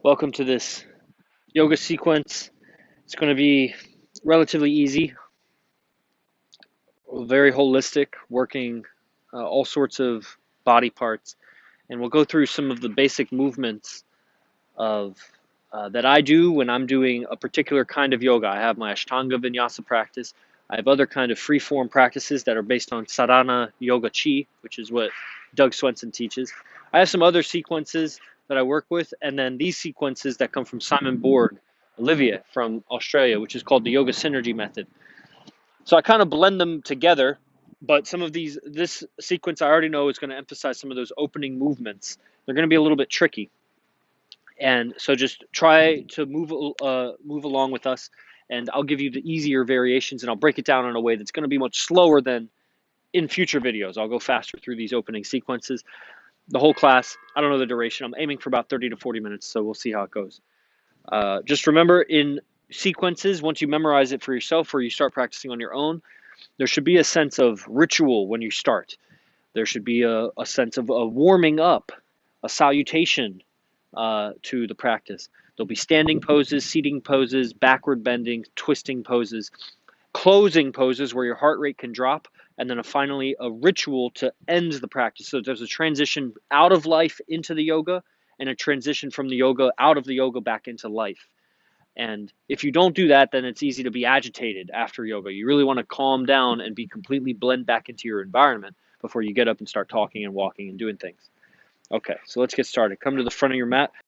Welcome to this yoga sequence. It's going to be relatively easy, very holistic, working all sorts of body parts. And we'll go through some of the basic movements of that I do when I'm doing a particular kind of yoga. I have my Ashtanga Vinyasa practice. I have other kind of free form practices that are based on Sadhana Yoga Chi, which is what Doug Swenson teaches. I have some other sequences that I work with, and then these sequences that come from Simon Borg, Olivia from Australia, which is called the Yoga Synergy Method. So I kind of blend them together, but some of this sequence I already know is going to emphasize some of those opening movements. They're going to be a little bit tricky. And so just try to move along with us, and I'll give you the easier variations, and I'll break it down in a way that's going to be much slower than in future videos. I'll go faster through these opening sequences. The whole class, I don't know the duration. I'm aiming for about 30 to 40 minutes, so we'll see how it goes. Just remember, in sequences, once you memorize it for yourself or you start practicing on your own, there should be a sense of ritual when you start. There should be a sense of a warming up, a salutation to the practice. There'll be standing poses, seating poses, backward bending, twisting poses, closing poses where your heart rate can drop, and then finally a ritual to end the practice. So there's a transition out of life into the yoga and a transition from the yoga out of the yoga back into life. And if you don't do that, then it's easy to be agitated after yoga. You really want to calm down and be completely blend back into your environment before you get up and start talking and walking and doing things. Okay, so let's get started. Come to the front of your mat.